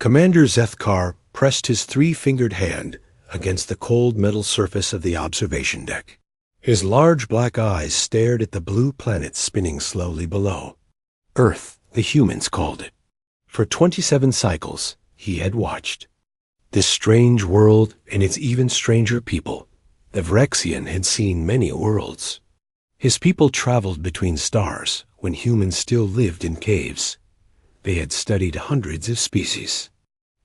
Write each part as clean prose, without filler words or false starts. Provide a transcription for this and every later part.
Commander Zethkar pressed his three-fingered hand against the cold metal surface of the observation deck. His large black eyes stared at the blue planet spinning slowly below. Earth, the humans called it. For 27 cycles, he had watched. This strange world and its even stranger people, the Vrexian had seen many worlds. His people traveled between stars when humans still lived in caves. They had studied hundreds of species,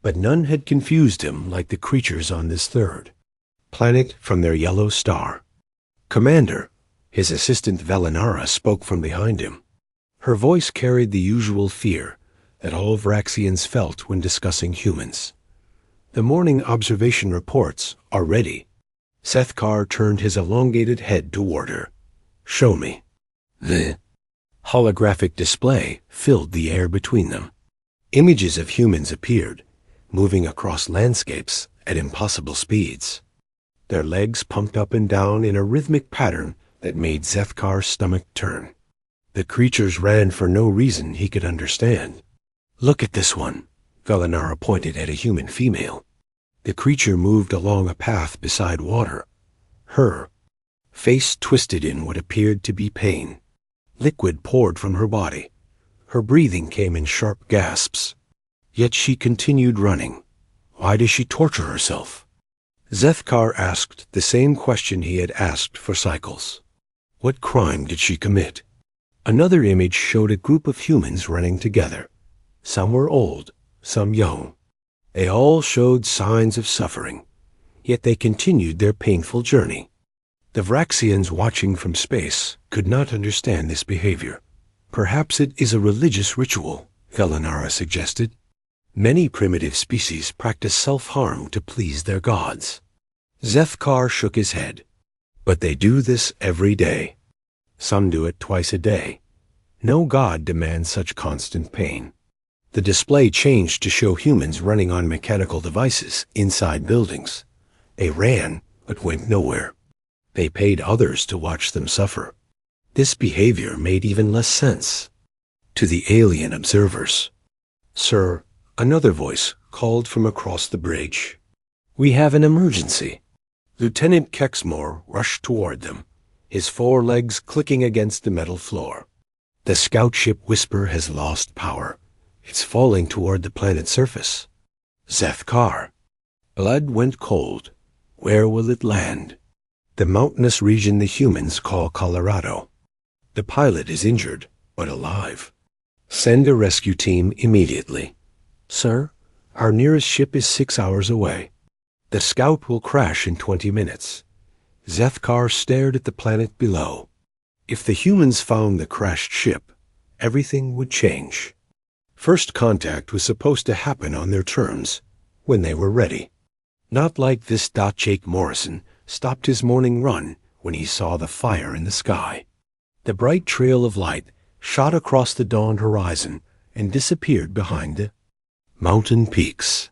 but none had confused him like the creatures on this third planet from their yellow star. Commander, his assistant Velinara spoke from behind him. Her voice carried the usual fear that all Vraxians felt when discussing humans. The morning observation reports are ready. Zethkar turned his elongated head toward her. Show me. The holographic display filled the air between them. Images of humans appeared, moving across landscapes at impossible speeds. Their legs pumped up and down in a rhythmic pattern that made Zethkar's stomach turn. The creatures ran for no reason he could understand. Look at this one. Velinara pointed at a human female. The creature moved along a path beside water. Her face twisted in what appeared to be pain. Liquid poured from her body. Her breathing came in sharp gasps. Yet she continued running. Why does she torture herself? Zethkar asked the same question he had asked for cycles. What crime did she commit? Another image showed a group of humans running together. Some were old, some young. They all showed signs of suffering, yet they continued their painful journey. The Vraxians watching from space could not understand this behavior. Perhaps it is a religious ritual, Velinara suggested. Many primitive species practice self-harm to please their gods. Zethkar shook his head. But they do this every day. Some do it twice a day. No god demands such constant pain. The display changed to show humans running on mechanical devices inside buildings. They ran, but went nowhere. They paid others to watch them suffer. This behavior made even less sense to the alien observers. Sir, another voice called from across the bridge. We have an emergency. Lieutenant Kexmore rushed toward them, his forelegs clicking against the metal floor. The scout ship Whisper has lost power. It's falling toward the planet's surface. Zethkar. Blood went cold. Where will it land? The mountainous region the humans call Colorado. The pilot is injured, but alive. Send a rescue team immediately. Sir, our nearest ship is 6 hours away. The scout will crash in 20 minutes. Zethkar stared at the planet below. If the humans found the crashed ship, everything would change. First contact was supposed to happen on their terms, when they were ready. Not like this. Jake Morrison stopped his morning run when he saw the fire in the sky. The bright trail of light shot across the dawn horizon and disappeared behind the mountain peaks.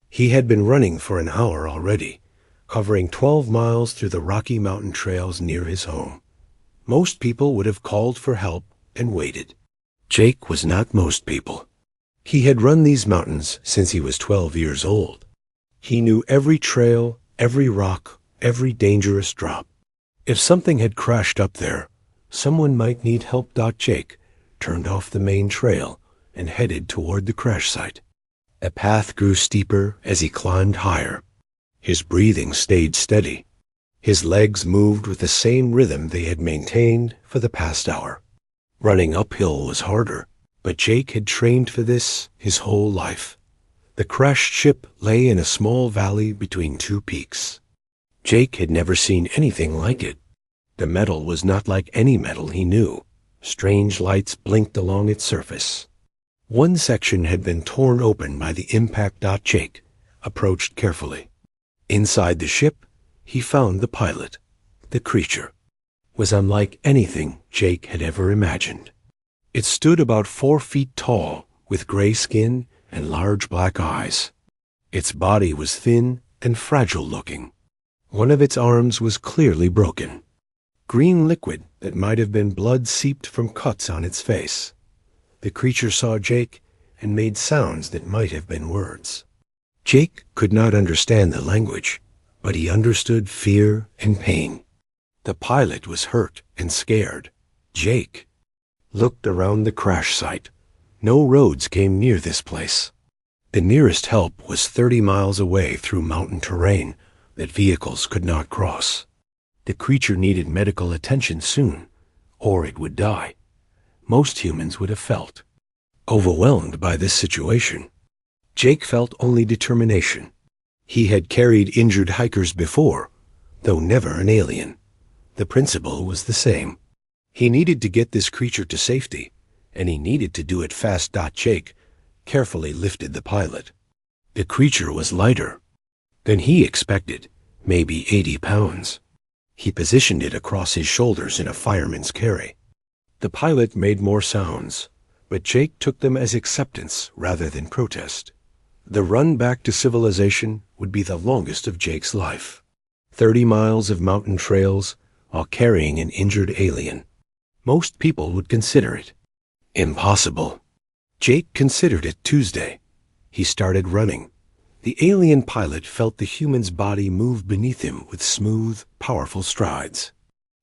He had been running for an hour already, covering 12 miles through the Rocky Mountain trails near his home. Most people would have called for help and waited. Jake was not most people. He had run these mountains since he was 12 years old. He knew every trail, every rock, every dangerous drop. If something had crashed up there, someone might need help. Jake turned off the main trail and headed toward the crash site. The path grew steeper as he climbed higher. His breathing stayed steady. His legs moved with the same rhythm they had maintained for the past hour. Running uphill was harder, but Jake had trained for this his whole life. The crashed ship lay in a small valley between two peaks. Jake had never seen anything like it. The metal was not like any metal he knew. Strange lights blinked along its surface. One section had been torn open by the impact. Jake approached carefully. Inside the ship, he found the pilot. The creature was unlike anything Jake had ever imagined. It stood about 4 feet tall, with gray skin and large black eyes. Its body was thin and fragile-looking. One of its arms was clearly broken. Green liquid that might have been blood seeped from cuts on its face. The creature saw Jake and made sounds that might have been words. Jake could not understand the language, but he understood fear and pain. The pilot was hurt and scared. Jake looked around the crash site. No roads came near this place. The nearest help was 30 miles away through mountain terrain that vehicles could not cross. The creature needed medical attention soon, or it would die. Most humans would have felt overwhelmed by this situation. Jake felt only determination. He had carried injured hikers before, though never an alien. The principle was the same. He needed to get this creature to safety, and he needed to do it fast. Jake carefully lifted the pilot. The creature was lighter than he expected, maybe 80 pounds. He positioned it across his shoulders in a fireman's carry. The pilot made more sounds, but Jake took them as acceptance rather than protest. The run back to civilization would be the longest of Jake's life. 30 miles of mountain trails while carrying an injured alien. Most people would consider it impossible. Jake considered it Tuesday. He started running. The alien pilot felt the human's body move beneath him with smooth, powerful strides.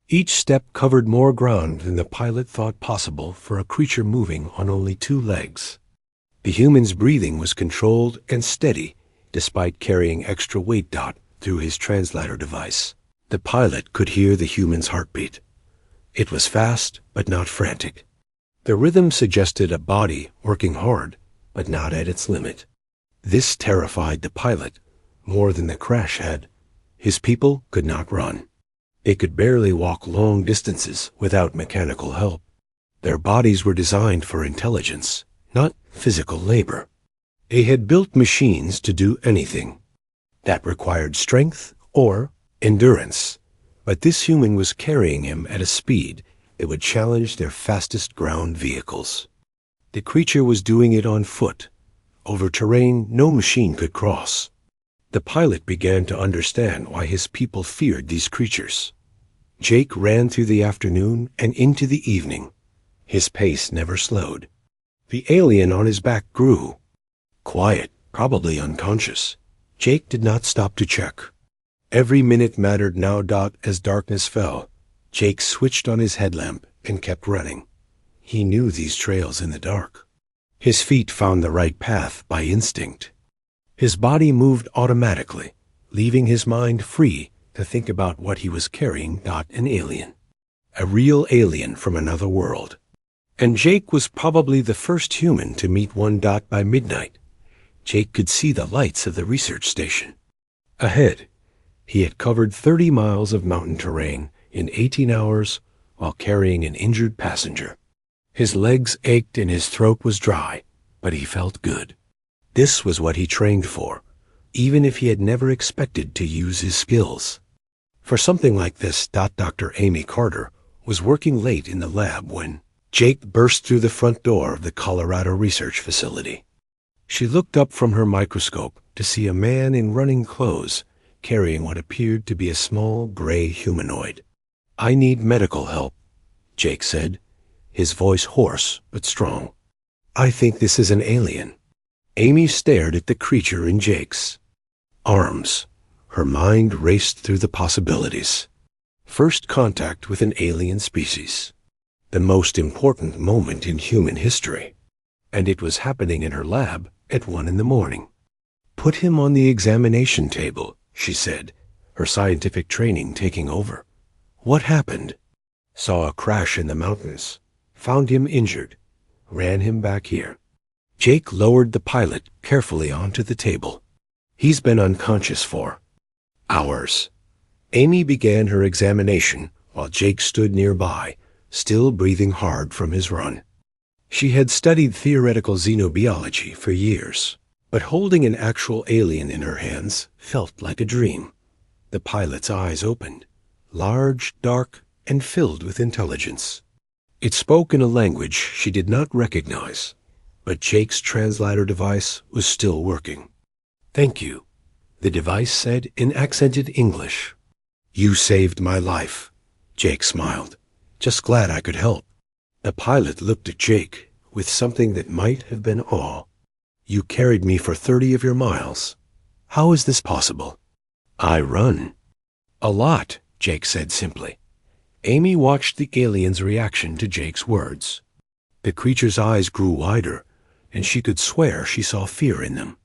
Each step covered more ground than the pilot thought possible for a creature moving on only 2 legs. The human's breathing was controlled and steady, despite carrying extra weight. Through his translator device, the pilot could hear the human's heartbeat. It was fast, but not frantic. The rhythm suggested a body working hard, but not at its limit. This terrified the pilot more than the crash had. His people could not run. They could barely walk long distances without mechanical help. Their bodies were designed for intelligence, not physical labor. They had built machines to do anything that required strength or endurance, but this human was carrying him at a speed that would challenge their fastest ground vehicles. The creature was doing it on foot, over terrain no machine could cross. The pilot began to understand why his people feared these creatures. Jake ran through the afternoon and into the evening. His pace never slowed. The alien on his back grew. Quiet, probably unconscious. Jake did not stop to check. Every minute mattered now. As darkness fell, Jake switched on his headlamp and kept running. He knew these trails in the dark. His feet found the right path by instinct. His body moved automatically, leaving his mind free to think about what he was carrying. An alien. A real alien from another world. And Jake was probably the first human to meet one. By midnight, Jake could see the lights of the research station. Ahead, he had covered 30 miles of mountain terrain in 18 hours while carrying an injured passenger. His legs ached and his throat was dry, but he felt good. This was what he trained for, even if he had never expected to use his skills. For something like this, Dr. Amy Carter was working late in the lab when Jake burst through the front door of the Colorado Research Facility. She looked up from her microscope to see a man in running clothes carrying what appeared to be a small gray humanoid. "I need medical help," Jake said, his voice hoarse but strong. "I think this is an alien." Amy stared at the creature in Jake's arms. Her mind raced through the possibilities. First contact with an alien species. The most important moment in human history. And it was happening in her lab at 1 a.m. "Put him on the examination table," she said, her scientific training taking over. "What happened?" "Saw a crash in the mountains. Found him injured. Ran him back here." Jake lowered the pilot carefully onto the table. "He's been unconscious for hours." Amy began her examination while Jake stood nearby, still breathing hard from his run. She had studied theoretical xenobiology for years, but holding an actual alien in her hands felt like a dream. The pilot's eyes opened, large, dark, and filled with intelligence. It spoke in a language she did not recognize, but Jake's translator device was still working. "Thank you," the device said in accented English. "You saved my life," Jake smiled. "Just glad I could help." The pilot looked at Jake with something that might have been awe. You carried me for 30 of your miles. How is this possible? I run. A lot, Jake said simply. Amy watched the alien's reaction to Jake's words. The creature's eyes grew wider, and she could swear she saw fear in them.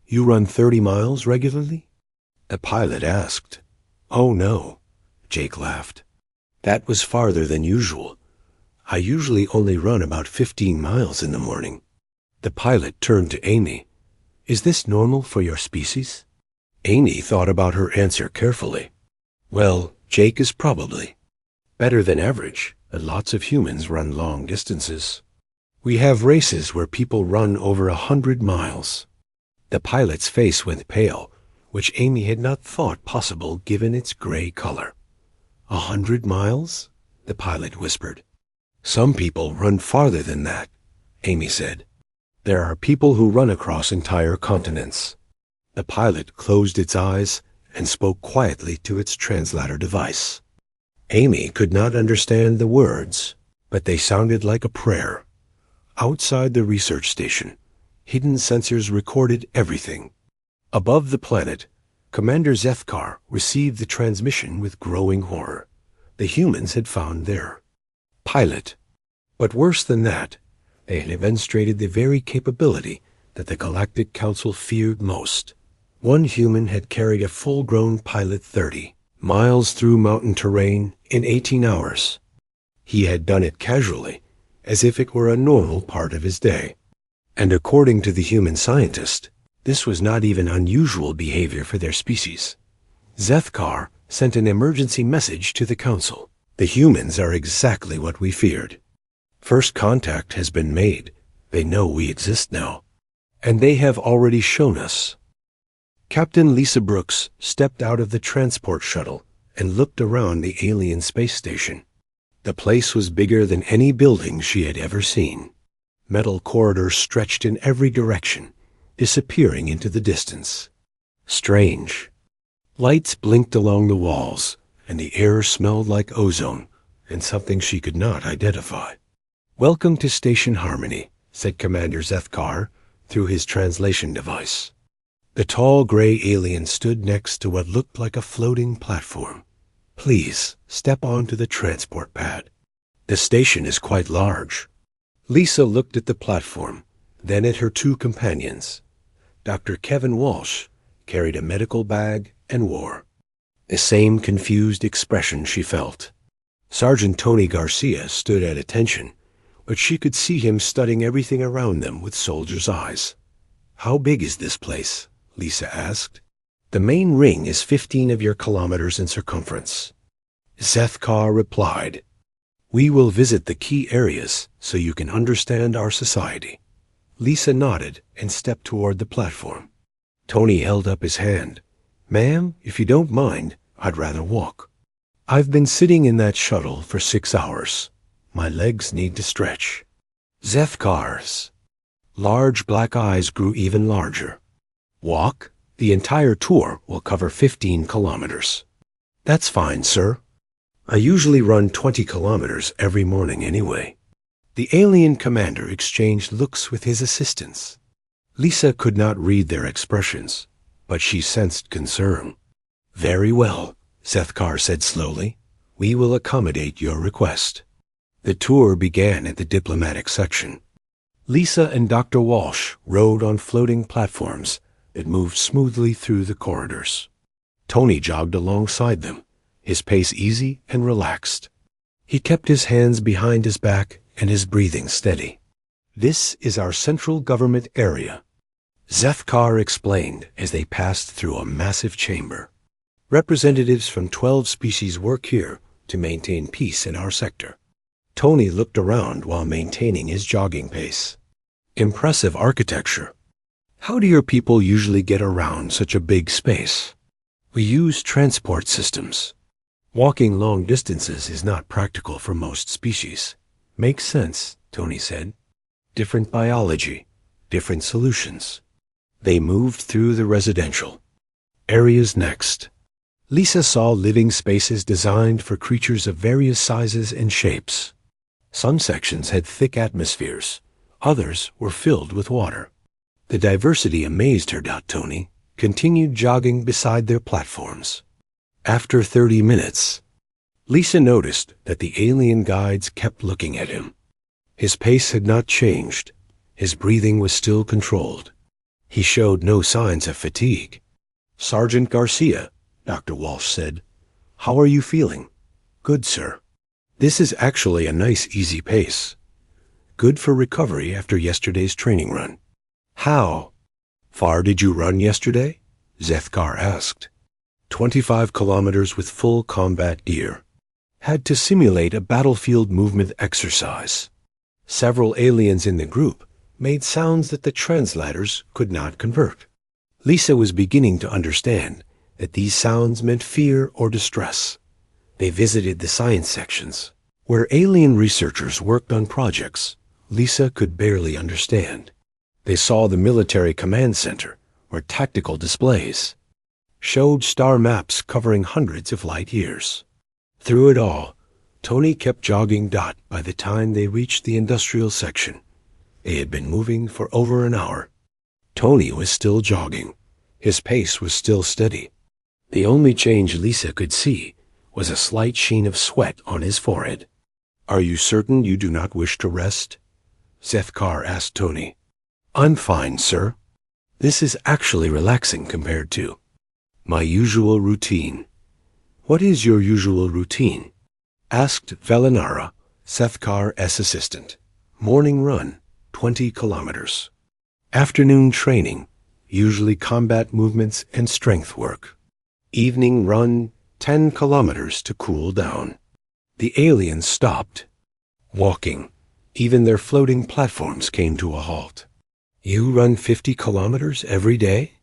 You run 30 miles regularly? The pilot asked. Oh no, Jake laughed. That was farther than usual. I usually only run about 15 miles in the morning. The pilot turned to Amy. Is this normal for your species? Amy thought about her answer carefully. Well, Jake is probably better than average, and lots of humans run long distances. We have races where people run over 100 miles. The pilot's face went pale, which Amy had not thought possible given its gray color. 100 miles? The pilot whispered. Some people run farther than that, Amy said. There are people who run across entire continents. The pilot closed its eyes and spoke quietly to its translator device. Amy could not understand the words, but they sounded like a prayer. Outside the research station, hidden sensors recorded everything. Above the planet, Commander Zethkar received the transmission with growing horror. The humans had found their pilot. But worse than that, they had demonstrated the very capability that the Galactic Council feared most. One human had carried a full-grown pilot 30 miles through mountain terrain in 18 hours. He had done it casually, as if it were a normal part of his day. And according to the human scientist, this was not even unusual behavior for their species. Zethkar sent an emergency message to the Council. The humans are exactly what we feared. First contact has been made. They know we exist now. And they have already shown us. Captain Lisa Brooks stepped out of the transport shuttle and looked around the alien space station. The place was bigger than any building she had ever seen. Metal corridors stretched in every direction, disappearing into the distance. Strange. Lights blinked along the walls, and the air smelled like ozone and something she could not identify. Welcome to Station Harmony, said Commander Zethkar through his translation device. The tall gray alien stood next to what looked like a floating platform. Please, step onto the transport pad. The station is quite large. Lisa looked at the platform, then at her two companions. Dr. Kevin Walsh carried a medical bag and wore the same confused expression she felt. Sergeant Tony Garcia stood at attention, but she could see him studying everything around them with soldier's eyes. How big is this place? Lisa asked. The main ring is 15 of your kilometers in circumference. Zethkar replied. We will visit the key areas so you can understand our society. Lisa nodded and stepped toward the platform. Tony held up his hand. Ma'am, if you don't mind, I'd rather walk. I've been sitting in that shuttle for 6 hours. My legs need to stretch. Zethkar's large black eyes grew even larger. Walk? The entire tour will cover 15 kilometers. That's fine, sir. I usually run 20 kilometers every morning anyway. The alien commander exchanged looks with his assistants. Lisa could not read their expressions, but she sensed concern. Very well, Zethkar said slowly. We will accommodate your request. The tour began at the diplomatic section. Lisa and Dr. Walsh rode on floating platforms that moved smoothly through the corridors. Tony jogged alongside them, his pace easy and relaxed. He kept his hands behind his back and his breathing steady. This is our central government area, Zethkar explained as they passed through a massive chamber. Representatives from 12 species work here to maintain peace in our sector. Tony looked around while maintaining his jogging pace. Impressive architecture. How do your people usually get around such a big space? We use transport systems. Walking long distances is not practical for most species. Makes sense, Tony said. Different biology, different solutions. They moved through the residential areas next. Lisa saw living spaces designed for creatures of various sizes and shapes. Some sections had thick atmospheres. Others were filled with water. The diversity amazed her. Tony continued jogging beside their platforms. After 30 minutes, Lisa noticed that the alien guides kept looking at him. His pace had not changed. His breathing was still controlled. He showed no signs of fatigue. "Sergeant Garcia," Dr. Walsh said, "how are you feeling?" "Good, sir. This is actually a nice, easy pace. Good for recovery after yesterday's training run." "How far did you run yesterday?" Zethkar asked. 25 kilometers with full combat gear. Had to simulate a battlefield movement exercise. Several aliens in the group made sounds that the translators could not convert. Lisa was beginning to understand that these sounds meant fear or distress. They visited the science sections, where alien researchers worked on projects Lisa could barely understand. They saw the military command center, where tactical displays showed star maps covering hundreds of light years. Through it all, Tony kept jogging. By the time they reached the industrial section, they had been moving for over an hour. Tony was still jogging. His pace was still steady. The only change Lisa could see was a slight sheen of sweat on his forehead. "Are you certain you do not wish to rest?" Zethkar asked Tony. "I'm fine, sir. This is actually relaxing compared to my usual routine." "What is your usual routine?" asked Velinara, Zethkar's assistant. "Morning run, 20 kilometers. Afternoon training, usually combat movements and strength work. Evening run, 10 kilometers to cool down." The aliens stopped walking. Even their floating platforms came to a halt. "You run 50 kilometers every day?"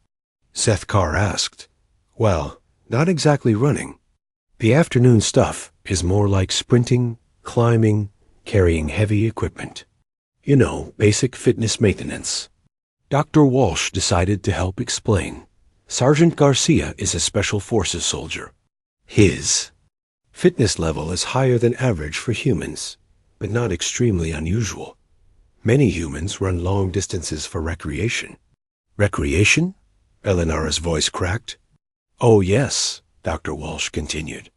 Zethkar asked. "Well, not exactly running. The afternoon stuff is more like sprinting, climbing, carrying heavy equipment. You know, basic fitness maintenance." Dr. Walsh decided to help explain. "Sergeant Garcia is a Special Forces soldier. His fitness level is higher than average for humans, but not extremely unusual. Many humans run long distances for recreation." "Recreation?" Elinara's voice cracked. "Oh yes," Dr. Walsh continued.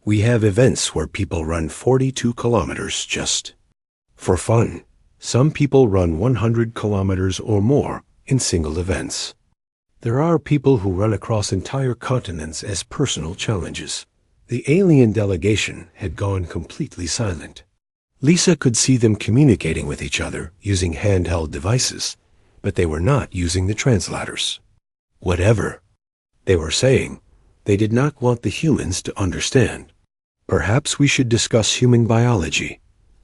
"We have events where people run 42 kilometers just for fun. Some people run 100 kilometers or more in single events. There are people who run across entire continents as personal challenges." The alien delegation had gone completely silent. Lisa could see them communicating with each other using handheld devices, but they were not using the translators. Whatever they were saying, they did not want the humans to understand. "Perhaps we should discuss human biology,"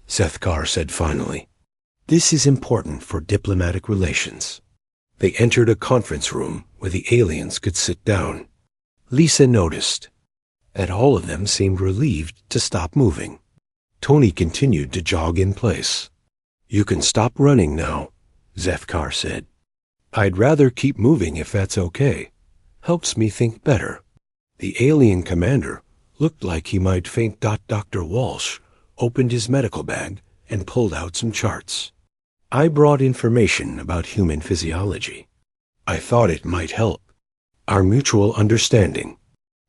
Zethkar said finally. "This is important for diplomatic relations." They entered a conference room where the aliens could sit down. Lisa noticed that all of them seemed relieved to stop moving. Tony continued to jog in place. "You can stop running now," Zethkar said. "I'd rather keep moving if that's okay. Helps me think better." The alien commander looked like he might faint. Dr. Walsh opened his medical bag and pulled out some charts. "I brought information about human physiology. I thought it might help our mutual understanding."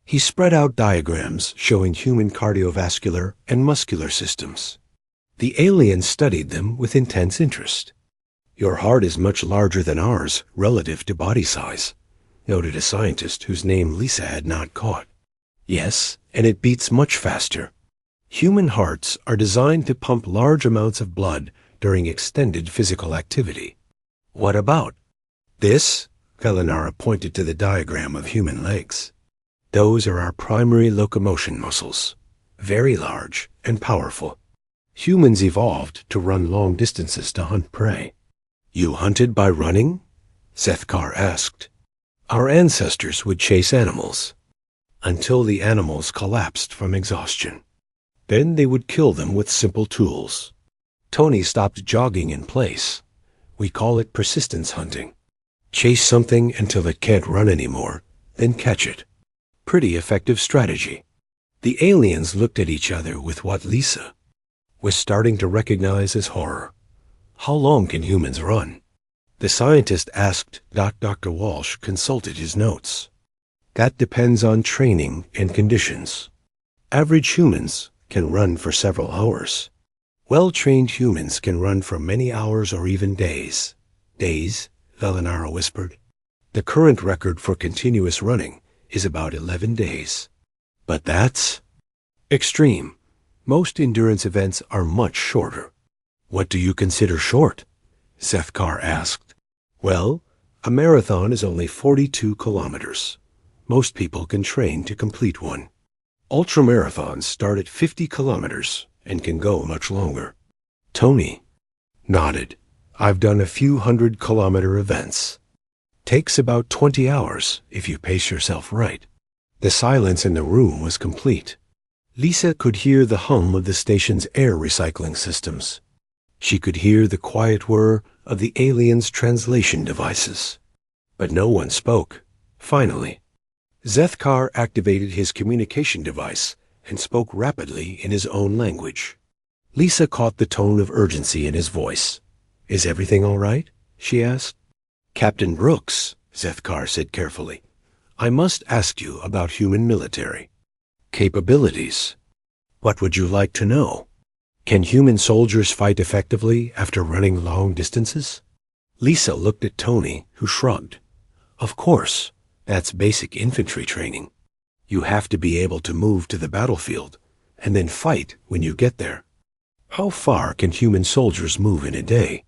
He spread out diagrams showing human cardiovascular and muscular systems. The aliens studied them with intense interest. "Your heart is much larger than ours relative to body size," noted a scientist whose name Lisa had not caught. "Yes, and it beats much faster. Human hearts are designed to pump large amounts of blood during extended physical activity." "What about this?" Velinara pointed to the diagram of human legs. "Those are our primary locomotion muscles, very large and powerful. Humans evolved to run long distances to hunt prey." "You hunted by running?" Zethkar asked. "Our ancestors would chase animals until the animals collapsed from exhaustion. Then they would kill them with simple tools." Tony stopped jogging in place. "We call it persistence hunting. Chase something until it can't run anymore, then catch it. Pretty effective strategy." The aliens looked at each other with what Lisa was starting to recognize as horror. How long can humans run? The scientist asked. Dr. Walsh consulted his notes. That depends on training and conditions. Average humans can run for several hours. Well-trained humans can run for many hours or even days. Days, Velinara whispered. The current record for continuous running is about 11 days. But that's extreme. Most endurance events are much shorter. What do you consider short? Zethkar asked. Well, a marathon is only 42 kilometers. Most people can train to complete one. Ultramarathons start at 50 kilometers and can go much longer. Tony nodded. I've done a few 100-kilometer events. Takes about 20 hours if you pace yourself right. The silence in the room was complete. Lisa could hear the hum of the station's air recycling systems. She could hear the quiet whir of the aliens' translation devices. But no one spoke. Finally, Zethkar activated his communication device and spoke rapidly in his own language. Lisa caught the tone of urgency in his voice. Is everything all right? She asked. Captain Brooks, Zethkar said carefully, I must ask you about human military capabilities. What would you like to know? Can human soldiers fight effectively after running long distances? Lisa looked at Tony, who shrugged. Of course, that's basic infantry training. You have to be able to move to the battlefield and then fight when you get there. How far can human soldiers move in a day?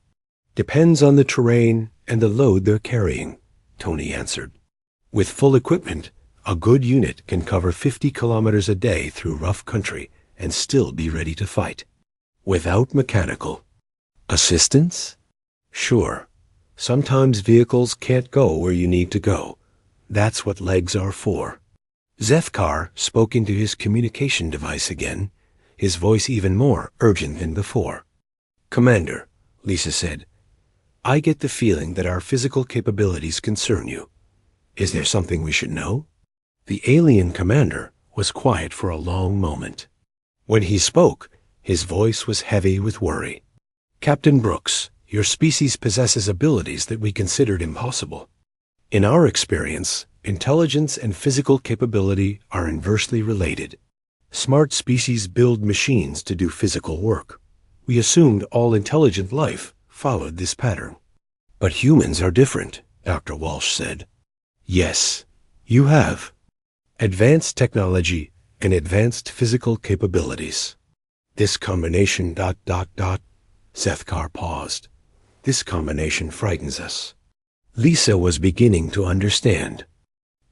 Depends on the terrain and the load they're carrying, Tony answered. With full equipment, a good unit can cover 50 kilometers a day through rough country and still be ready to fight. Without mechanical assistance? Sure. Sometimes vehicles can't go where you need to go. That's what legs are for. Zethkar spoke into his communication device again, his voice even more urgent than before. Commander, Lisa said, I get the feeling that our physical capabilities concern you. Is there something we should know? The alien commander was quiet for a long moment. When he spoke, his voice was heavy with worry. Captain Brooks, your species possesses abilities that we considered impossible. In our experience, intelligence and physical capability are inversely related. Smart species build machines to do physical work. We assumed all intelligent life followed this pattern. But humans are different, Dr. Walsh said. Yes, you have advanced technology and advanced physical capabilities. This combination ... Zethkar paused. This combination frightens us. Lisa was beginning to understand.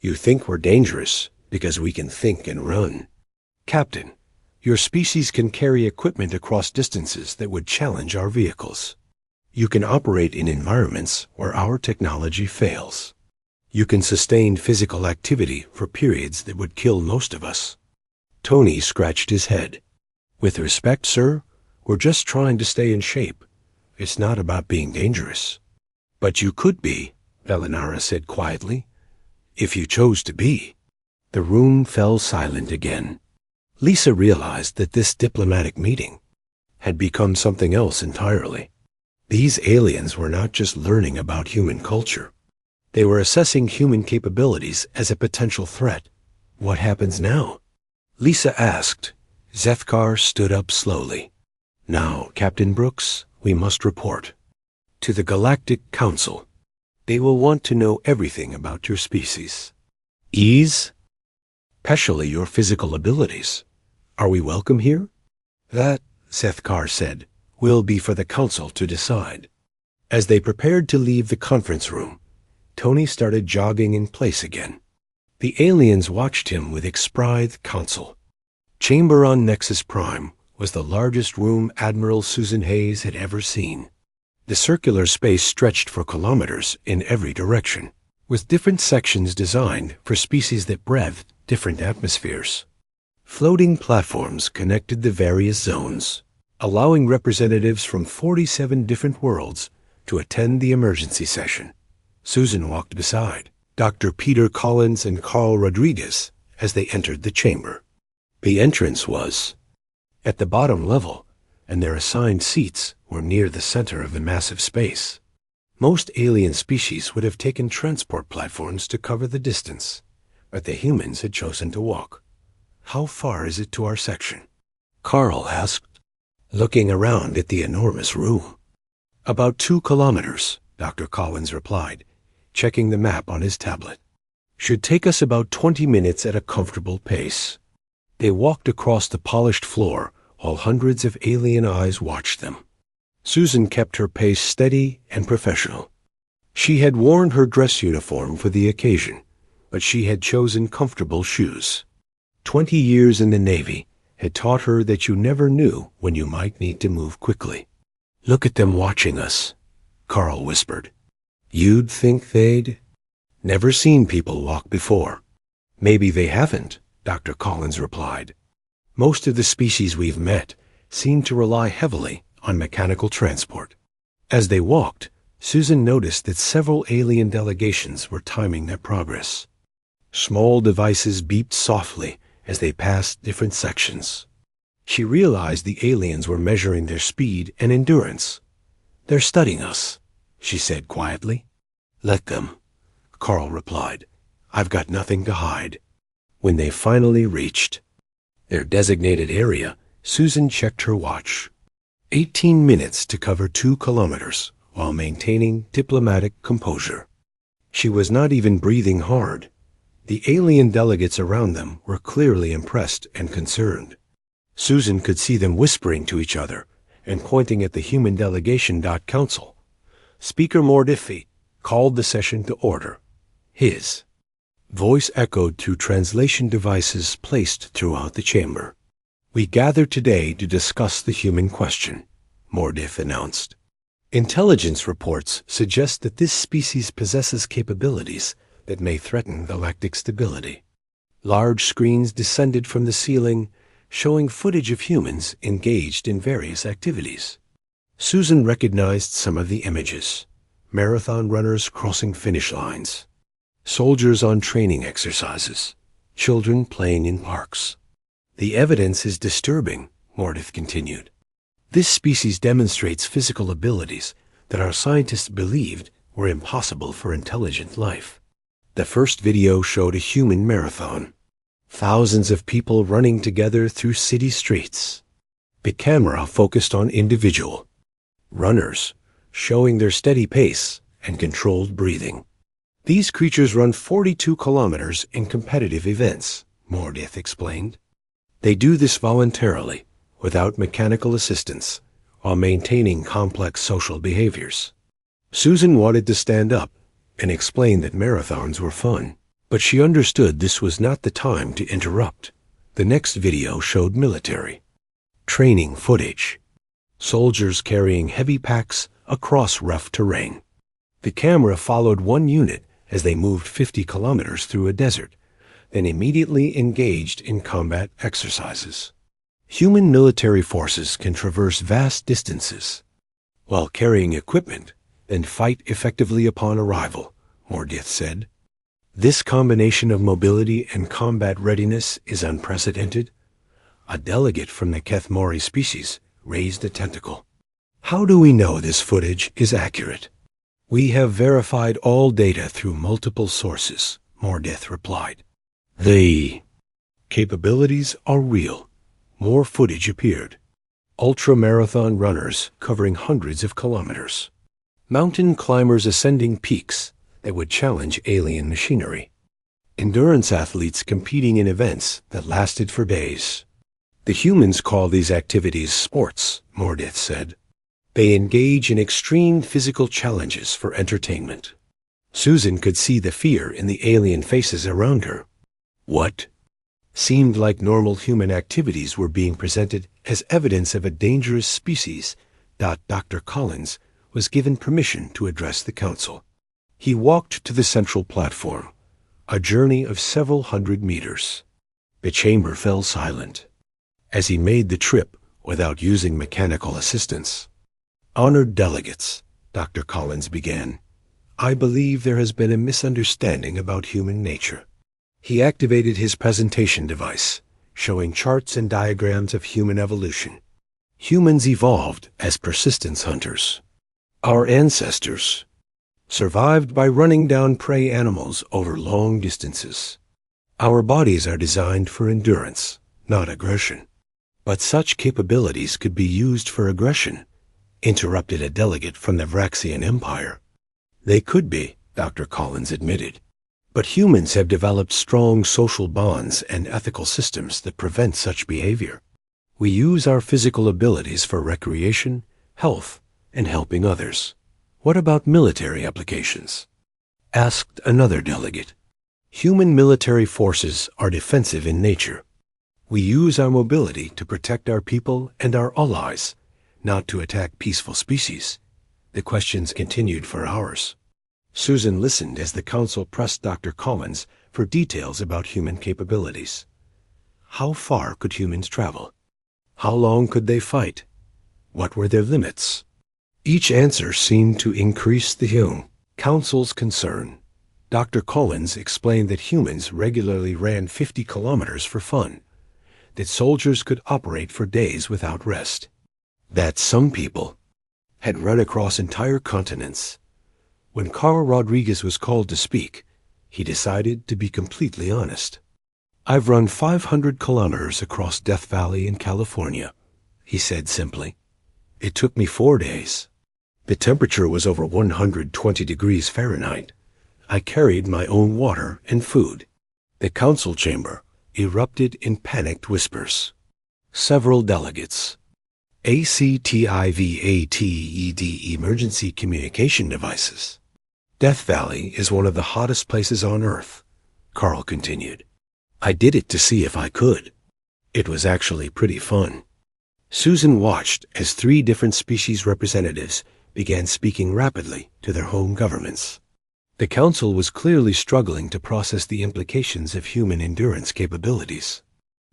You think we're dangerous because we can think and run. Captain, your species can carry equipment across distances that would challenge our vehicles. You can operate in environments where our technology fails. You can sustain physical activity for periods that would kill most of us. Tony scratched his head. With respect, sir, we're just trying to stay in shape. It's not about being dangerous. But you could be, Velinara said quietly, if you chose to be. The room fell silent again. Lisa realized that this diplomatic meeting had become something else entirely. These aliens were not just learning about human culture. They were assessing human capabilities as a potential threat. What happens now? Lisa asked. Zethkar stood up slowly. Now, Captain Brooks, we must report to the Galactic Council. They will want to know everything about your species. Ease? Especially your physical abilities. Are we welcome here? That, Zethkar said, will be for the Council to decide. As they prepared to leave the conference room, Tony started jogging in place again. The aliens watched him with expressed counsel. Chamber on Nexus Prime was the largest room Admiral Susan Hayes had ever seen. The circular space stretched for kilometers in every direction, with different sections designed for species that breathed different atmospheres. Floating platforms connected the various zones, allowing representatives from 47 different worlds to attend the emergency session. Susan walked beside Dr. Peter Collins and Carl Rodriguez as they entered the chamber. The entrance was at the bottom level, and their assigned seats were near the center of the massive space. Most alien species would have taken transport platforms to cover the distance, but the humans had chosen to walk. How far is it to our section? Carl asked, looking around at the enormous room. About 2 kilometers, Dr. Collins replied, checking the map on his tablet. Should take us about 20 minutes at a comfortable pace. They walked across the polished floor while hundreds of alien eyes watched them. Susan kept her pace steady and professional. She had worn her dress uniform for the occasion, but she had chosen comfortable shoes. 20 years in the Navy had taught her that you never knew when you might need to move quickly. Look at them watching us, Carl whispered. You'd think they'd never seen people walk before. Maybe they haven't, Dr. Collins replied. Most of the species we've met seem to rely heavily on mechanical transport. As they walked, Susan noticed that several alien delegations were timing their progress. Small devices beeped softly as they passed different sections. She realized the aliens were measuring their speed and endurance. They're studying us, she said quietly. Let them, Carl replied. I've got nothing to hide. When they finally reached their designated area, Susan checked her watch. 18 minutes to cover 2 kilometers while maintaining diplomatic composure. She was not even breathing hard. The alien delegates around them were clearly impressed and concerned. Susan could see them whispering to each other and pointing at the human delegation. Council. Speaker Mordifi called the session to order. His voice echoed through translation devices placed throughout the chamber. We gather today to discuss the human question, Mordif announced. Intelligence reports suggest that this species possesses capabilities that may threaten galactic stability. Large screens descended from the ceiling, showing footage of humans engaged in various activities. Susan recognized some of the images. Marathon runners crossing finish lines, soldiers on training exercises, children playing in parks. The evidence is disturbing, Mordif continued. This species demonstrates physical abilities that our scientists believed were impossible for intelligent life. The first video showed a human marathon. Thousands of people running together through city streets. The camera focused on individual runners, showing their steady pace and controlled breathing. These creatures run 42 kilometers in competitive events, Mordith explained. They do this voluntarily, without mechanical assistance, while maintaining complex social behaviors. Susan wanted to stand up and explain that marathons were fun, but she understood this was not the time to interrupt. The next video showed military training footage. Soldiers carrying heavy packs across rough terrain. The camera followed one unit as they moved 50 kilometers through a desert, then immediately engaged in combat exercises. Human military forces can traverse vast distances while carrying equipment and fight effectively upon arrival, Mordith said. This combination of mobility and combat readiness is unprecedented. A delegate from the Kethmori species raised a tentacle. How do we know this footage is accurate? We have verified all data through multiple sources, Mordith replied. The capabilities are real. More footage appeared. Ultra-marathon runners covering hundreds of kilometers. Mountain climbers ascending peaks that would challenge alien machinery. Endurance athletes competing in events that lasted for days. The humans call these activities sports, Mordith said. They engage in extreme physical challenges for entertainment. Susan could see the fear in the alien faces around her. What seemed like normal human activities were being presented as evidence of a dangerous species. Dr. Collins was given permission to address the council. He walked to the central platform, a journey of several hundred meters. The chamber fell silent as he made the trip without using mechanical assistance. Honored delegates, Dr. Collins began, I believe there has been a misunderstanding about human nature. He activated his presentation device, showing charts and diagrams of human evolution. Humans evolved as persistence hunters. Our ancestors survived by running down prey animals over long distances. Our bodies are designed for endurance, not aggression. But such capabilities could be used for aggression, interrupted a delegate from the Vraxian Empire. They could be, Dr. Collins admitted. But humans have developed strong social bonds and ethical systems that prevent such behavior. We use our physical abilities for recreation, health, and helping others. What about military applications? Asked another delegate. Human military forces are defensive in nature. We use our mobility to protect our people and our allies, not to attack peaceful species. The questions continued for hours. Susan listened as the council pressed Dr. Collins for details about human capabilities. How far could humans travel? How long could they fight? What were their limits? Each answer seemed to increase the council's concern. Dr. Collins explained that humans regularly ran 50 kilometers for fun, that soldiers could operate for days without rest, that some people had run across entire continents. When Carl Rodriguez was called to speak, he decided to be completely honest. I've run 500 kilometers across Death Valley in California, he said simply. It took me 4 days. The temperature was over 120 degrees Fahrenheit. I carried my own water and food. The council chamber erupted in panicked whispers. Several delegates. ACTIVATED emergency communication devices. Death Valley is one of the hottest places on Earth, Carl continued. I did it to see if I could. It was actually pretty fun. Susan watched as 3 different species representatives began speaking rapidly to their home governments. The council was clearly struggling to process the implications of human endurance capabilities.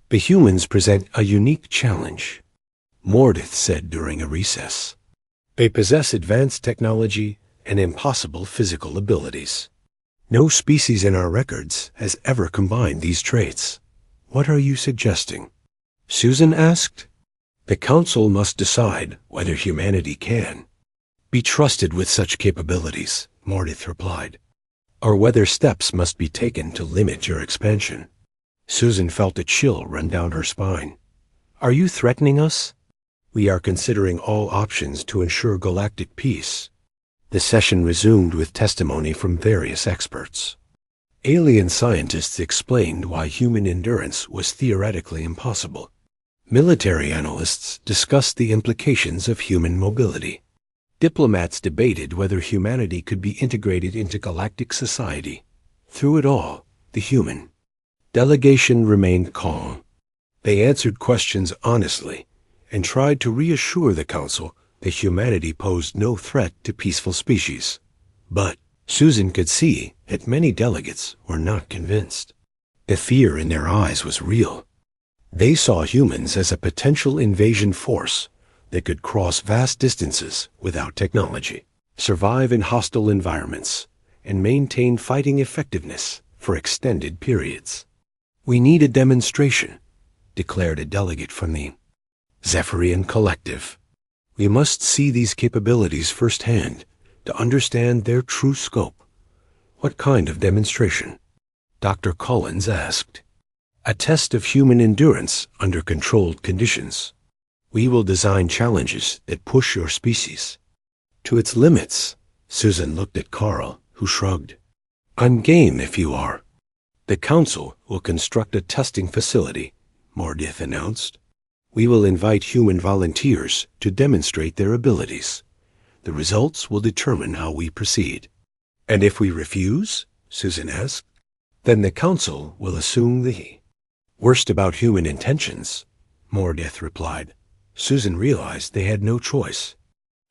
The humans present a unique challenge, Mordith said during a recess. They possess advanced technology and impossible physical abilities. No species in our records has ever combined these traits. What are you suggesting? Susan asked. The council must decide whether humanity can be trusted with such capabilities, Mordith replied, or whether steps must be taken to limit your expansion. Susan felt a chill run down her spine. Are you threatening us? We are considering all options to ensure galactic peace. The session resumed with testimony from various experts. Alien scientists explained why human endurance was theoretically impossible. Military analysts discussed the implications of human mobility. Diplomats debated whether humanity could be integrated into galactic society. Through it all, the human delegation remained calm. They answered questions honestly and tried to reassure the council that humanity posed no threat to peaceful species. But Susan could see that many delegates were not convinced. The fear in their eyes was real. They saw humans as a potential invasion force that could cross vast distances without technology, survive in hostile environments, and maintain fighting effectiveness for extended periods. We need a demonstration, declared a delegate from the Zephyrian Collective. We must see these capabilities firsthand to understand their true scope. What kind of demonstration? Dr. Collins asked. A test of human endurance under controlled conditions. We will design challenges that push your species to its limits. Susan looked at Carl, who shrugged. I'm game if you are. The council will construct a testing facility, Mordith announced. We will invite human volunteers to demonstrate their abilities. The results will determine how we proceed. And if we refuse? Susan asked. Then the council will assume the worst about human intentions, Mordith replied. Susan realized they had no choice.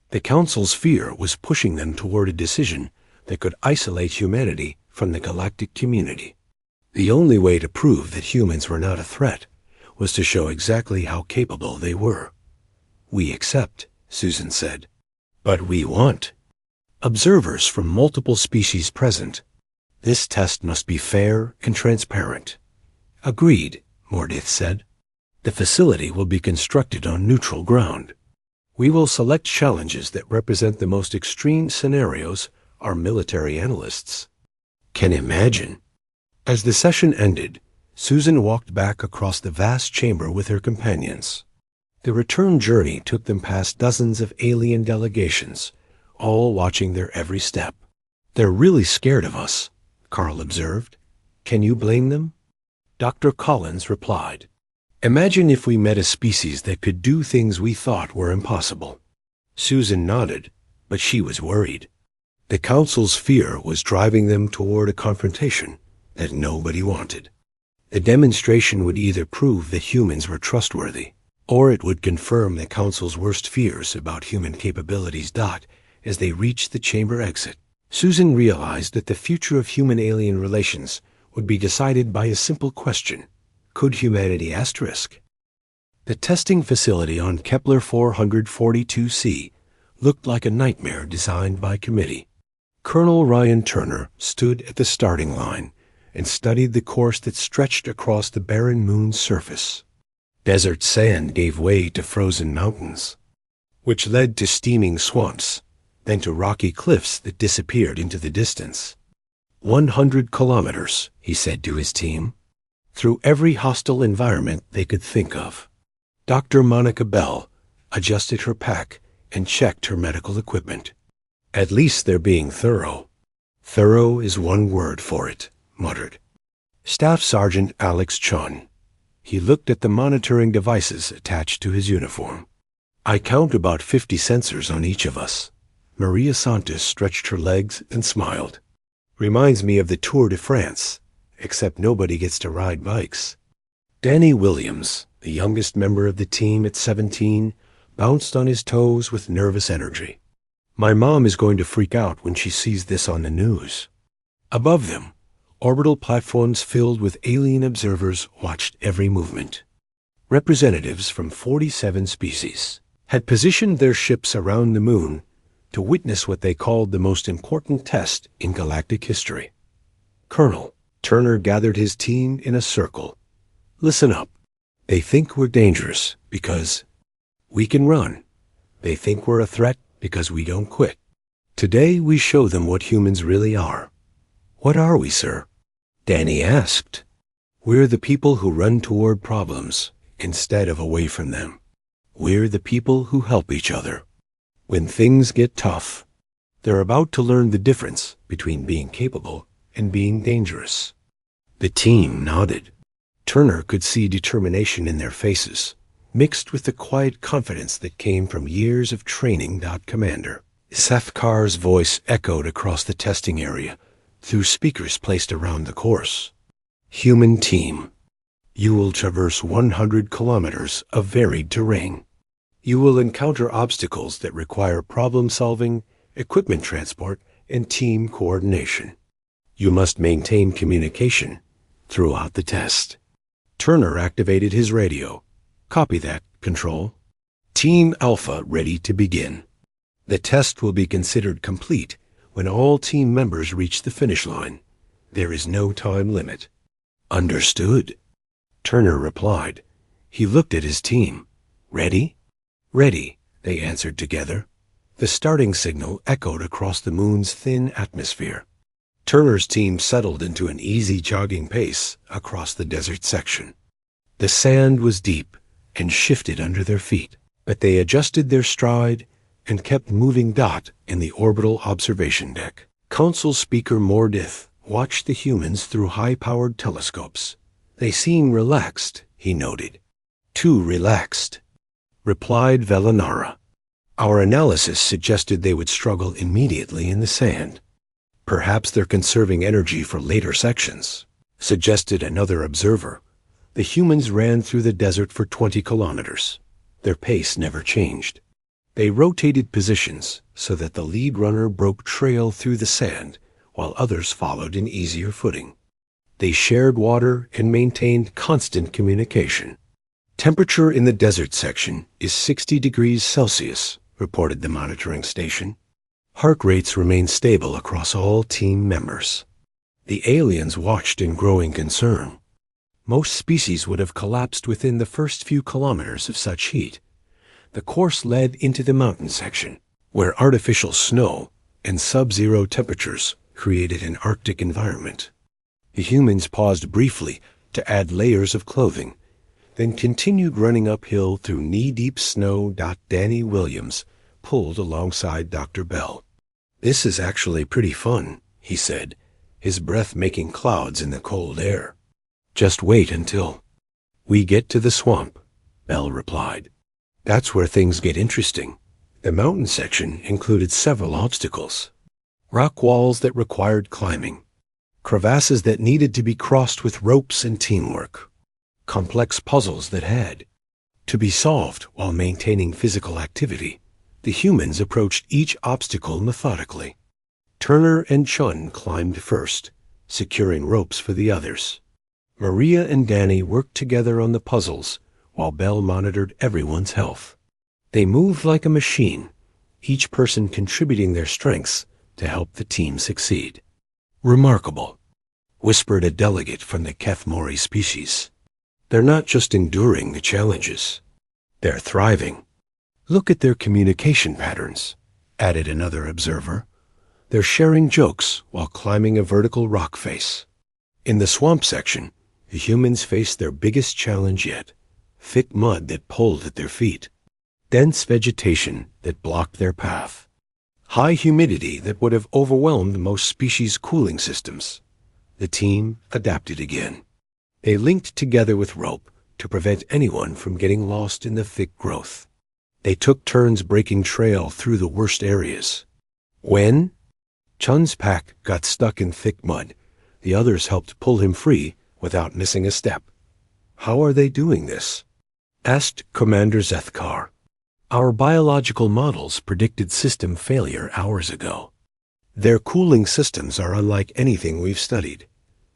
The council's fear was pushing them toward a decision that could isolate humanity from the galactic community. The only way to prove that humans were not a threat was to show exactly how capable they were. We accept, Susan said. But we want observers from multiple species present. This test must be fair and transparent. Agreed, Mordith said. The facility will be constructed on neutral ground. We will select challenges that represent the most extreme scenarios our military analysts. Can imagine. As the session ended, Susan walked back across the vast chamber with her companions. The return journey took them past dozens of alien delegations, all watching their every step. They're really scared of us, Carl observed. Can you blame them? Dr. Collins replied, Imagine if we met a species that could do things we thought were impossible. Susan nodded, but she was worried. The Council's fear was driving them toward a confrontation that nobody wanted. The demonstration would either prove that humans were trustworthy, or it would confirm the Council's worst fears about human capabilities. As they reached the chamber exit, Susan realized that the future of human-alien relations would be decided by a simple question. Could humanity ? The testing facility on Kepler 442c looked like a nightmare designed by committee. Colonel Ryan Turner stood at the starting line and studied the course that stretched across the barren moon's surface. Desert sand gave way to frozen mountains, which led to steaming swamps, then to rocky cliffs that disappeared into the distance. 100 kilometers, he said to his team, through every hostile environment they could think of. Dr. Monica Bell adjusted her pack and checked her medical equipment. At least they're being thorough. Thorough is one word for it, muttered Staff Sergeant Alex Chun. He looked at the monitoring devices attached to his uniform. I count about 50 sensors on each of us. Maria Santos stretched her legs and smiled. Reminds me of the Tour de France, except nobody gets to ride bikes. Danny Williams, the youngest member of the team at 17, bounced on his toes with nervous energy. My mom is going to freak out when she sees this on the news. Above them, orbital platforms filled with alien observers watched every movement. Representatives from 47 species had positioned their ships around the moon to witness what they called the most important test in galactic history. Colonel Turner gathered his team in a circle. Listen up. They think we're dangerous because we can run. They think we're a threat because we don't quit. Today we show them what humans really are. What are we, sir? Danny asked. We're the people who run toward problems instead of away from them. We're the people who help each other. When things get tough, they're about to learn the difference between being capable and being dangerous. The team nodded. Turner could see determination in their faces, mixed with the quiet confidence that came from years of training. Commander Sefkar's voice echoed across the testing area through speakers placed around the course. Human team, you will traverse 100 kilometers of varied terrain. You will encounter obstacles that require problem-solving, equipment transport, and team coordination. You must maintain communication throughout the test. Turner activated his radio. Copy that, Control. Team Alpha ready to begin. The test will be considered complete when all team members reach the finish line. There is no time limit. Understood, Turner replied. He looked at his team. Ready? Ready, they answered together. The starting signal echoed across the moon's thin atmosphere. Turner's team settled into an easy jogging pace across the desert section. The sand was deep and shifted under their feet, but they adjusted their stride and kept moving. In the orbital observation deck, Council Speaker Mordith watched the humans through high-powered telescopes. They seem relaxed, he noted. Too relaxed, replied Velanara. Our analysis suggested they would struggle immediately in the sand. Perhaps they're conserving energy for later sections, suggested another observer. The humans ran through the desert for 20 kilometers. Their pace never changed. They rotated positions so that the lead runner broke trail through the sand, while others followed in easier footing. They shared water and maintained constant communication. Temperature in the desert section is 60 degrees Celsius, reported the monitoring station. Heart rates remain stable across all team members. The aliens watched in growing concern. Most species would have collapsed within the first few kilometers of such heat. The course led into the mountain section, where artificial snow and sub-zero temperatures created an Arctic environment. The humans paused briefly to add layers of clothing, then continued running uphill through knee-deep snow. Danny Williams pulled alongside Dr. Bell. "This is actually pretty fun," he said, his breath making clouds in the cold air. "Just wait until we get to the swamp," Bell replied. "That's where things get interesting." The mountain section included several obstacles. Rock walls that required climbing, crevasses that needed to be crossed with ropes and teamwork, complex puzzles that had to be solved while maintaining physical activity. The humans approached each obstacle methodically. Turner and Chun climbed first, securing ropes for the others. Maria and Danny worked together on the puzzles, while Bell monitored everyone's health. They moved like a machine, each person contributing their strengths to help the team succeed. "Remarkable," whispered a delegate from the Kethmori species. "They're not just enduring the challenges, they're thriving. Look at their communication patterns," added another observer. "They're sharing jokes while climbing a vertical rock face." In the swamp section, the humans faced their biggest challenge yet: thick mud that pulled at their feet, dense vegetation that blocked their path, high humidity that would have overwhelmed most species' cooling systems. The team adapted again. They linked together with rope to prevent anyone from getting lost in the thick growth. They took turns breaking trail through the worst areas. When Chun's pack got stuck in thick mud, the others helped pull him free without missing a step. "How are they doing this?" asked Commander Zethkar. "Our biological models predicted system failure hours ago." "Their cooling systems are unlike anything we've studied,"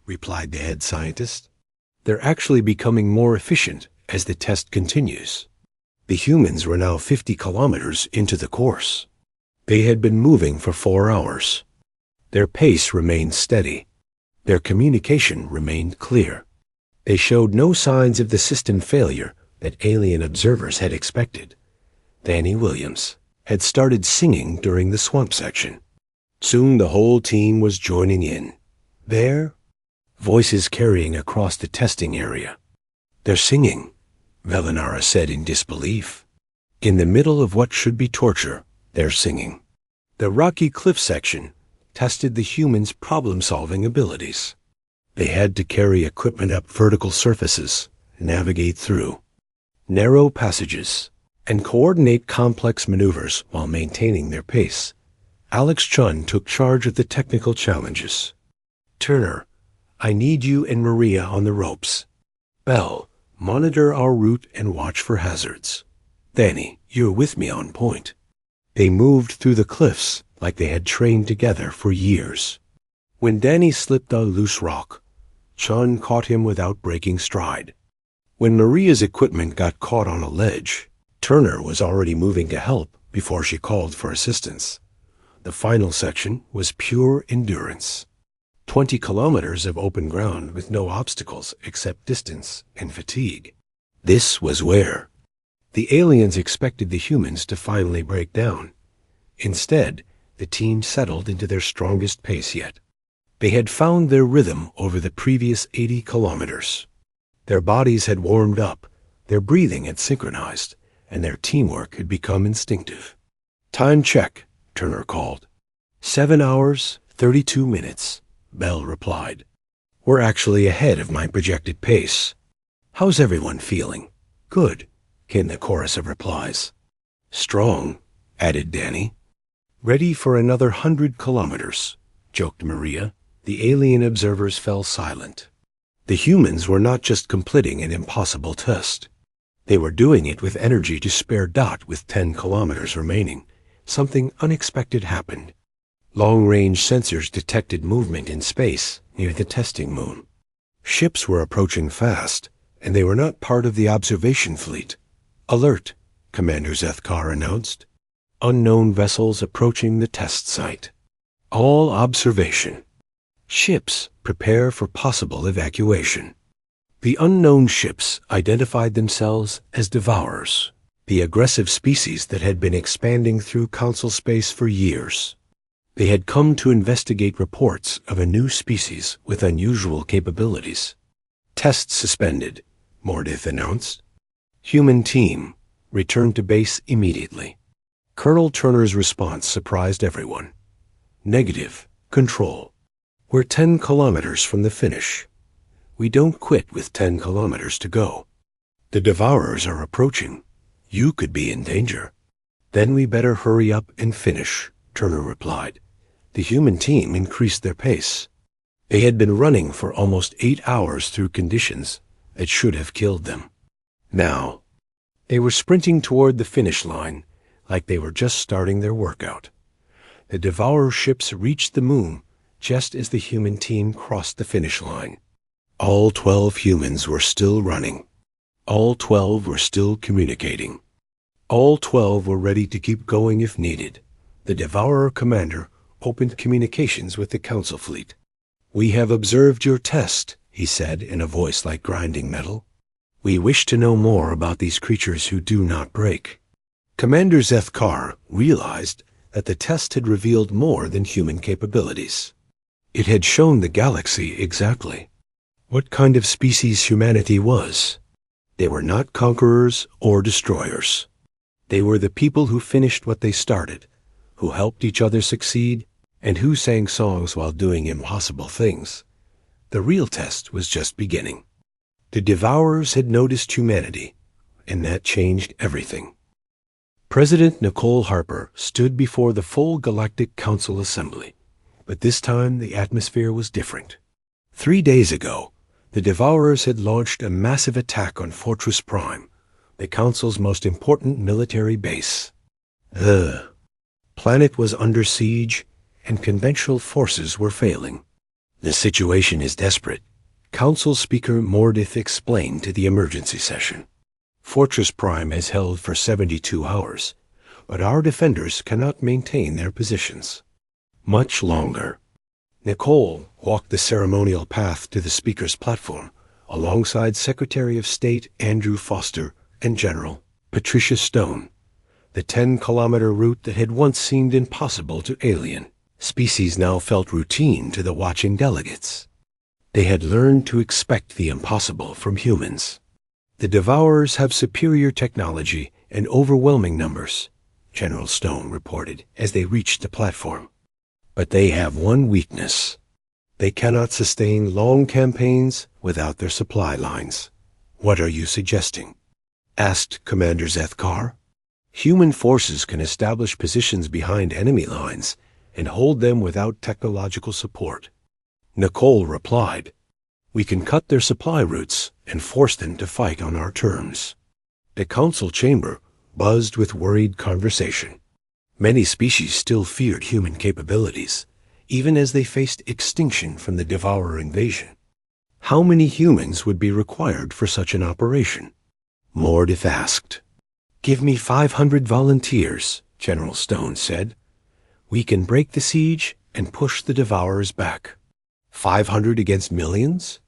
replied the head scientist. "They're actually becoming more efficient as the test continues." The humans were now 50 kilometers into the course. They had been moving for 4 hours. Their pace remained steady. Their communication remained clear. They showed no signs of the system failure that alien observers had expected. Danny Williams had started singing during the swamp section. Soon the whole team was joining in. There, voices carrying across the testing area. "They're singing," Velinara said in disbelief. "In the middle of what should be torture, they're singing." The rocky cliff section tested the humans' problem-solving abilities. They had to carry equipment up vertical surfaces, navigate through narrow passages, and coordinate complex maneuvers while maintaining their pace. Alex Chun took charge of the technical challenges. "Turner, I need you and Maria on the ropes. Bell, monitor our route and watch for hazards. Danny, you're with me on point." They moved through the cliffs like they had trained together for years. When Danny slipped a loose rock, Chun caught him without breaking stride. When Maria's equipment got caught on a ledge, Turner was already moving to help before she called for assistance. The final section was pure endurance. 20 kilometers of open ground with no obstacles except distance and fatigue. This was where the aliens expected the humans to finally break down. Instead, the team settled into their strongest pace yet. They had found their rhythm over the previous 80 kilometers. Their bodies had warmed up, their breathing had synchronized, and their teamwork had become instinctive. "Time check," Turner called. 7 hours, 32 minutes, Bell replied. "We're actually ahead of my projected pace." "How's everyone feeling?" "Good," came the chorus of replies. "Strong," added Danny. "Ready for another 100 kilometers," joked Maria. The alien observers fell silent. The humans were not just completing an impossible test. They were doing it with energy to spare. With 10 kilometers remaining, something unexpected happened. Long-range sensors detected movement in space near the testing moon. Ships were approaching fast, and they were not part of the observation fleet. "Alert," Commander Zethkar announced. "Unknown vessels approaching the test site. All observation. Ships prepare for possible evacuation." The unknown ships identified themselves as Devourers, the aggressive species that had been expanding through Council space for years. They had come to investigate reports of a new species with unusual capabilities. Test suspended, Mordith announced. Human team, return to base immediately. Colonel Turner's response surprised everyone. Negative, control. We're 10 kilometers from the finish. We don't quit with 10 kilometers to go. The Devourers are approaching. You could be in danger. Then we better hurry up and finish, Turner replied. The human team increased their pace. They had been running for almost 8 hours through conditions that should have killed them. Now, they were sprinting toward the finish line like they were just starting their workout. The Devourer ships reached the moon just as the human team crossed the finish line. All 12 humans were still running. All 12 were still communicating. All 12 were ready to keep going if needed. The Devourer commander opened communications with the Council fleet. We have observed your test, he said in a voice like grinding metal. We wish to know more about these creatures who do not break. Commander Zethkar realized that the test had revealed more than human capabilities. It had shown the galaxy exactly what kind of species humanity was. They were not conquerors or destroyers. They were the people who finished what they started, who helped each other succeed, and who sang songs while doing impossible things. The real test was just beginning. The Devourers had noticed humanity, and that changed everything. President Nicole Harper stood before the full Galactic Council Assembly, but this time the atmosphere was different. 3 days ago, the Devourers had launched a massive attack on Fortress Prime, the Council's most important military base. The planet was under siege, and conventional forces were failing. The situation is desperate, Council Speaker Mordith explained to the emergency session. Fortress Prime has held for 72 hours, but our defenders cannot maintain their positions much longer. Nicole walked the ceremonial path to the speaker's platform, alongside Secretary of State Andrew Foster and General Patricia Stone. The 10-kilometer route that had once seemed impossible to alien species now felt routine to the watching delegates. They had learned to expect the impossible from humans. The Devourers have superior technology and overwhelming numbers, General Stone reported as they reached the platform. But they have one weakness. They cannot sustain long campaigns without their supply lines. What are you suggesting? Asked Commander Zethkar. Human forces can establish positions behind enemy lines and hold them without technological support. Nicole replied, We can cut their supply routes and force them to fight on our terms. The council chamber buzzed with worried conversation. Many species still feared human capabilities, even as they faced extinction from the Devourer invasion. How many humans would be required for such an operation? Mordith asked. Give me 500 volunteers, General Stone said. We can break the siege and push the Devourers back. 500 against millions?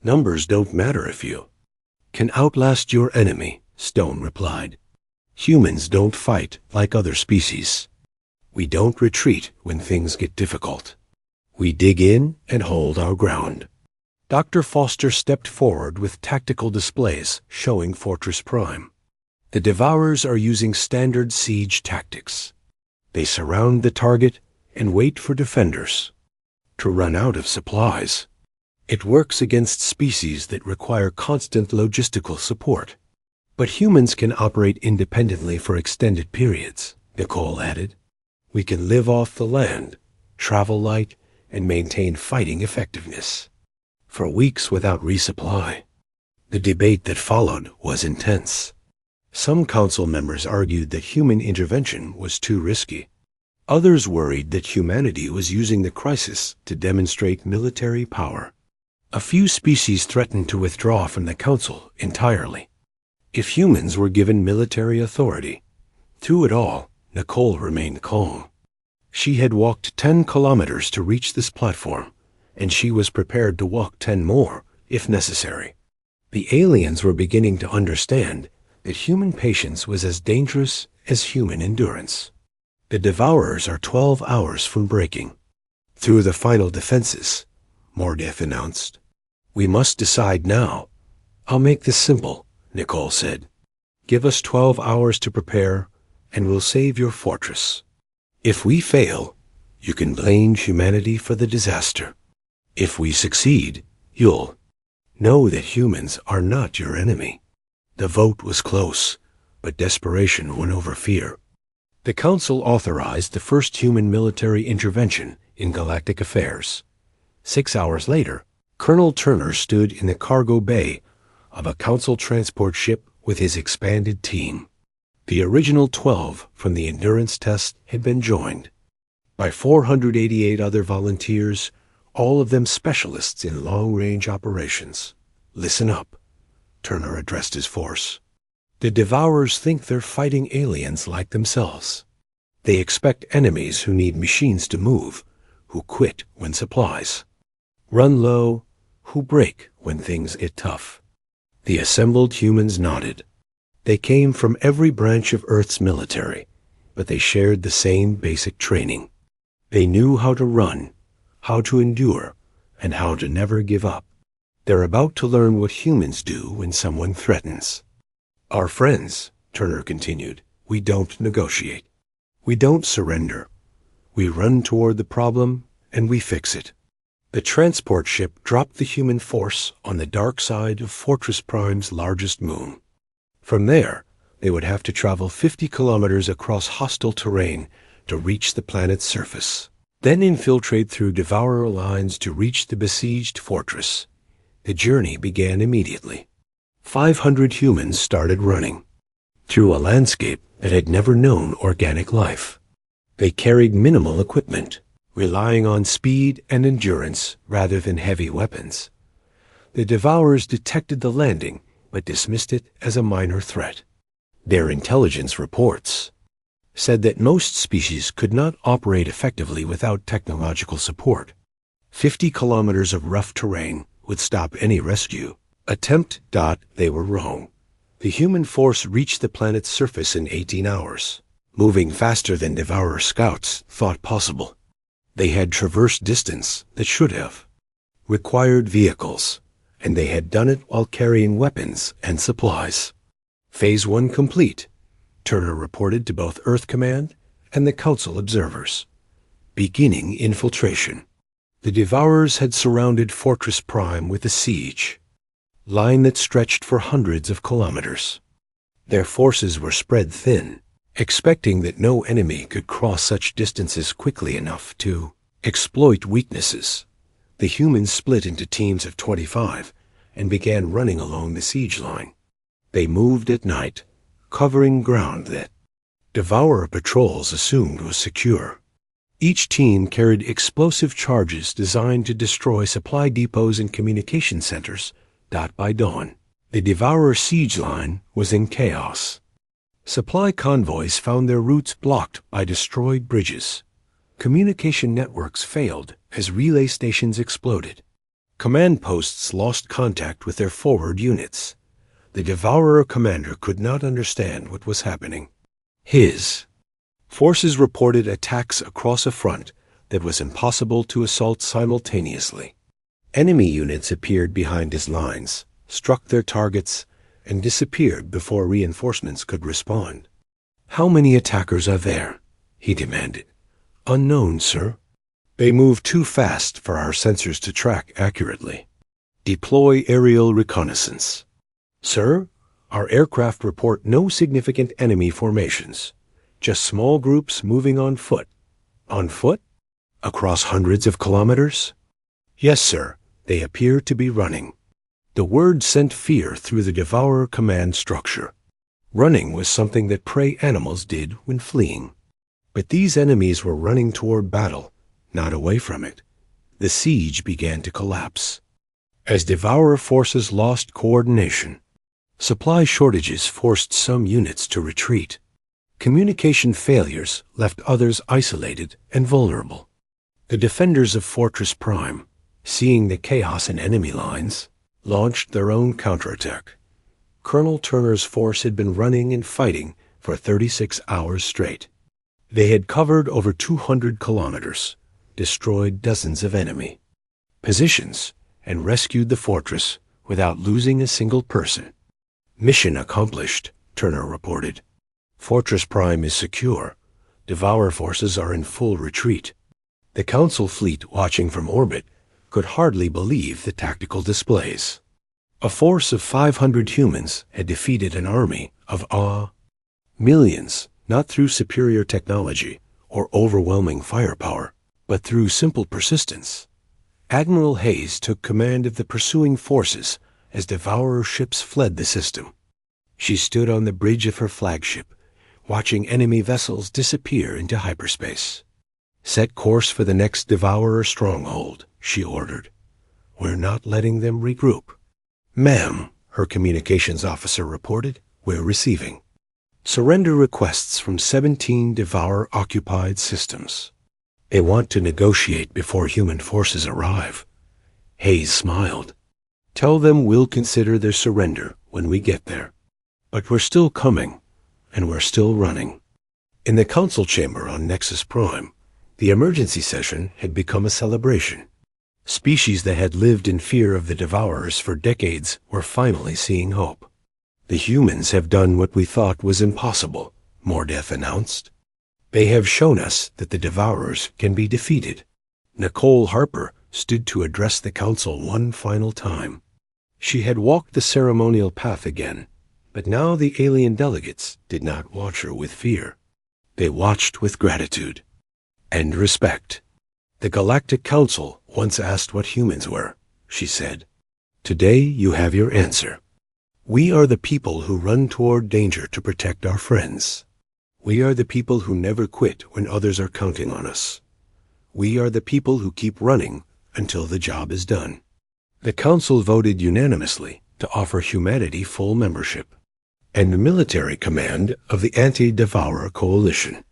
Numbers don't matter if you can outlast your enemy, Stone replied. Humans don't fight like other species. We don't retreat when things get difficult. We dig in and hold our ground. Dr. Foster stepped forward with tactical displays showing Fortress Prime. The Devourers are using standard siege tactics. They surround the target and wait for defenders to run out of supplies. It works against species that require constant logistical support. But humans can operate independently for extended periods, Nicole added. We can live off the land, travel light, and maintain fighting effectiveness for weeks without resupply. The debate that followed was intense. Some council members argued that human intervention was too risky. Others worried that humanity was using the crisis to demonstrate military power. A few species threatened to withdraw from the council entirely if humans were given military authority. Through it all, Nicole remained calm. She had walked 10 kilometers to reach this platform, and she was prepared to walk 10 more, if necessary. The aliens were beginning to understand that human patience was as dangerous as human endurance. The Devourers are 12 hours from breaking through the final defenses, Mordef announced. We must decide now. I'll make this simple, Nicole said. Give us 12 hours to prepare, and we'll save your fortress. If we fail, you can blame humanity for the disaster. If we succeed, you'll know that humans are not your enemy. The vote was close, but desperation won over fear. The Council authorized the first human military intervention in galactic affairs. 6 hours later, Colonel Turner stood in the cargo bay of a Council transport ship with his expanded team. The original 12 from the endurance test had been joined by 488 other volunteers, all of them specialists in long-range operations. Listen up, Turner addressed his force. The Devourers think they're fighting aliens like themselves. They expect enemies who need machines to move, who quit when supplies run low, who break when things get tough. The assembled humans nodded. They came from every branch of Earth's military, but they shared the same basic training. They knew how to run, how to endure, and how to never give up. They're about to learn what humans do when someone threatens. Our friends, Turner continued, we don't negotiate. We don't surrender. We run toward the problem, and we fix it. The transport ship dropped the human force on the dark side of Fortress Prime's largest moon. From there, they would have to travel 50 kilometers across hostile terrain to reach the planet's surface, then infiltrate through Devourer lines to reach the besieged fortress. The journey began immediately. 500 humans started running through a landscape that had never known organic life. They carried minimal equipment, relying on speed and endurance rather than heavy weapons. The Devourers detected the landing, but dismissed it as a minor threat. Their intelligence reports said that most species could not operate effectively without technological support. 50 kilometers of rough terrain would stop any rescue attempt. They were wrong. The human force reached the planet's surface in 18 hours, moving faster than Devourer scouts thought possible. They had traversed distance that should have required vehicles, and they had done it while carrying weapons and supplies. Phase 1 complete, Turner reported to both Earth Command and the Council observers. Beginning infiltration. The Devourers had surrounded Fortress Prime with a siege line that stretched for hundreds of kilometers. Their forces were spread thin, expecting that no enemy could cross such distances quickly enough to exploit weaknesses. The humans split into teams of 25 and began running along the siege line. They moved at night, covering ground that Devourer patrols assumed was secure. Each team carried explosive charges designed to destroy supply depots and communication centers. By dawn, the Devourer siege line was in chaos. Supply convoys found their routes blocked by destroyed bridges. Communication networks failed as relay stations exploded. Command posts lost contact with their forward units. The Devourer commander could not understand what was happening. His forces reported attacks across a front that was impossible to assault simultaneously. Enemy units appeared behind his lines, struck their targets, and disappeared before reinforcements could respond. How many attackers are there? He demanded. Unknown, sir. They move too fast for our sensors to track accurately. Deploy aerial reconnaissance. Sir, our aircraft report no significant enemy formations. Just small groups moving on foot. On foot? Across hundreds of kilometers? Yes, sir. They appear to be running. The word sent fear through the Devourer command structure. Running was something that prey animals did when fleeing. But these enemies were running toward battle, not away from it. The siege began to collapse. As Devourer forces lost coordination, supply shortages forced some units to retreat. Communication failures left others isolated and vulnerable. The defenders of Fortress Prime, seeing the chaos in enemy lines, launched their own counterattack. Colonel Turner's force had been running and fighting for 36 hours straight. They had covered over 200 kilometers, destroyed dozens of enemy positions, and rescued the fortress without losing a single person. Mission accomplished, Turner reported. Fortress Prime is secure. Devourer forces are in full retreat. The Council fleet watching from orbit could hardly believe the tactical displays. A force of 500 humans had defeated an army of millions, not through superior technology or overwhelming firepower, but through simple persistence. Admiral Hayes took command of the pursuing forces as Devourer ships fled the system. She stood on the bridge of her flagship, watching enemy vessels disappear into hyperspace. "Set course for the next Devourer stronghold," she ordered. "We're not letting them regroup." "Ma'am," her communications officer reported, "we're receiving surrender requests from 17 Devourer-occupied systems. They want to negotiate before human forces arrive." Hayes smiled. "Tell them we'll consider their surrender when we get there. But we're still coming, and we're still running." In the council chamber on Nexus Prime, the emergency session had become a celebration. Species that had lived in fear of the Devourers for decades were finally seeing hope. "The humans have done what we thought was impossible," Mordeth announced. "They have shown us that the Devourers can be defeated." Nicole Harper stood to address the council one final time. She had walked the ceremonial path again, but now the alien delegates did not watch her with fear. They watched with gratitude and respect. "The Galactic Council once asked what humans were," she said. "Today you have your answer. We are the people who run toward danger to protect our friends. We are the people who never quit when others are counting on us. We are the people who keep running until the job is done." The council voted unanimously to offer humanity full membership and military command of the anti-Devourer coalition.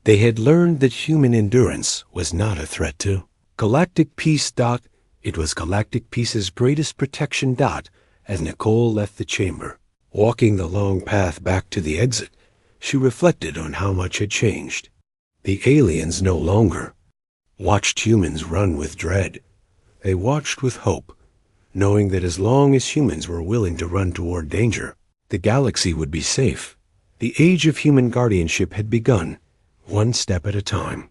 They had learned that human endurance was not a threat to galactic peace. It was galactic peace's greatest protection. As Nicole left the chamber, walking the long path back to the exit, she reflected on how much had changed. The aliens no longer watched humans run with dread. They watched with hope, knowing that as long as humans were willing to run toward danger, the galaxy would be safe. The age of human guardianship had begun, one step at a time.